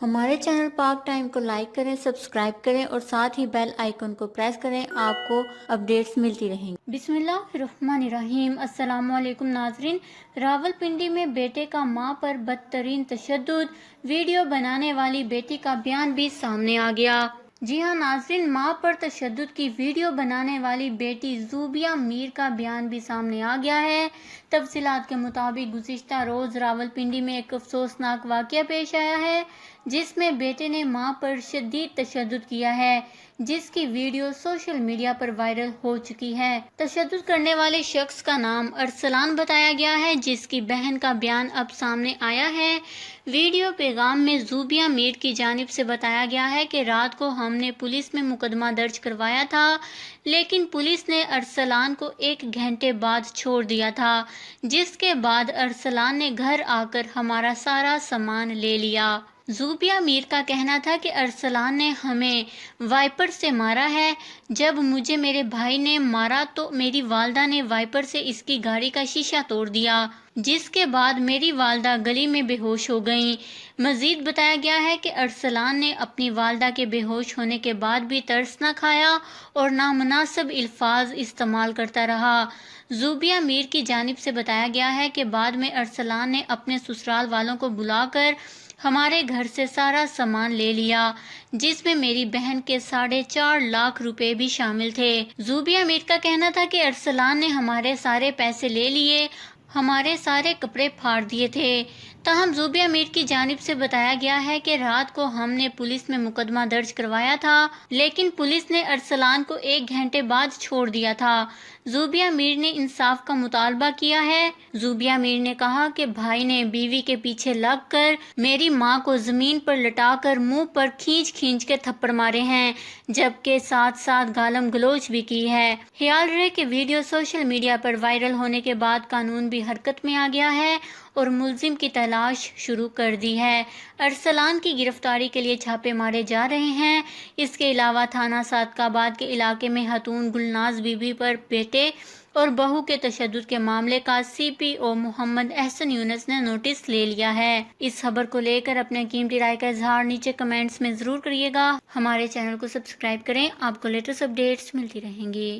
ہمارے چینل پاک ٹائم کو لائک کریں، سبسکرائب کریں اور ساتھ ہی بیل آئیکن کو پریس کریں، آپ کو اپڈیٹس ملتی رہیں گی۔ بسم اللہ الرحمن الرحیم۔ السلام علیکم ناظرین۔ راولپنڈی میں بیٹے کا ماں پر بدترین تشدد، ویڈیو بنانے والی بیٹی کا بیان بھی سامنے آ گیا۔ جی ہاں ناظرین، ماں پر تشدد کی ویڈیو بنانے والی بیٹی زوبیہ میر کا بیان بھی سامنے آ گیا ہے۔ تفصیلات کے مطابق گزشتہ روز راولپنڈی میں ایک افسوسناک واقعہ پیش آیا ہے، جس میں بیٹے نے ماں پر شدید تشدد کیا ہے، جس کی ویڈیو سوشل میڈیا پر وائرل ہو چکی ہے۔ تشدد کرنے والے شخص کا نام ارسلان بتایا گیا ہے، جس کی بہن کا بیان اب سامنے آیا ہے۔ ویڈیو پیغام میں زوبیہ میر کی جانب سے بتایا گیا ہے کہ رات کو ہم نے پولیس میں مقدمہ درج کروایا تھا، لیکن پولیس نے ارسلان کو 1 گھنٹے بعد چھوڑ دیا تھا، جس کے بعد ارسلان نے گھر آ کر ہمارا سارا سامان لے لیا۔ زوبیہ میر کا کہنا تھا کہ ارسلان نے ہمیں وائپر سے مارا ہے۔ جب مجھے میرے بھائی نے مارا تو میری والدہ نے وائپر سے اس کی گاڑی کا شیشہ توڑ دیا، جس کے بعد میری والدہ گلی میں بے ہوش ہو گئیں۔ مزید بتایا گیا ہے کہ ارسلان نے اپنی والدہ کے بے ہوش ہونے کے بعد بھی ترس نہ کھایا اور نامناسب الفاظ استعمال کرتا رہا۔ زوبیہ میر کی جانب سے بتایا گیا ہے کہ بعد میں ارسلان نے اپنے سسرال والوں کو بلا کر ہمارے گھر سے سارا سامان لے لیا، جس میں میری بہن کے 4.5 لاکھ روپے بھی شامل تھے۔ زوبیہ میر کا کہنا تھا کہ ارسلان نے ہمارے سارے پیسے لے لیے، ہمارے سارے کپڑے پھاڑ دیے تھے۔ تاہم زوبیہ میر کی جانب سے بتایا گیا ہے کہ رات کو ہم نے پولیس میں مقدمہ درج کروایا تھا، لیکن پولیس نے ارسلان کو 1 گھنٹے بعد چھوڑ دیا تھا۔ زوبیہ میر نے انصاف کا مطالبہ کیا ہے۔ زوبیہ میر نے کہا کہ بھائی نے بیوی کے پیچھے لگ کر میری ماں کو زمین پر لٹا کر منہ پر کھینچ کھینچ کے تھپڑ مارے ہیں، جبکہ ساتھ ساتھ گالم گلوچ بھی کی ہے۔ خیال رہے کہ ویڈیو سوشل میڈیا پر وائرل ہونے کے بعد قانون بھی حرکت میں آ گیا ہے اور ملزم کی تلاش شروع کر دی ہے۔ ارسلان کی گرفتاری کے لیے چھاپے مارے جا رہے ہیں۔ اس کے علاوہ تھانہ صادق آباد کے علاقے میں خاتون گلناز بی بی پر بیٹے اور بہو کے تشدد کے معاملے کا CPO محمد احسن یونس نے نوٹس لے لیا ہے۔ اس خبر کو لے کر اپنے قیمتی رائے کا اظہار نیچے کمنٹس میں ضرور کریے گا۔ ہمارے چینل کو سبسکرائب کریں، آپ کو لیٹسٹ اپڈیٹس ملتی رہیں گی۔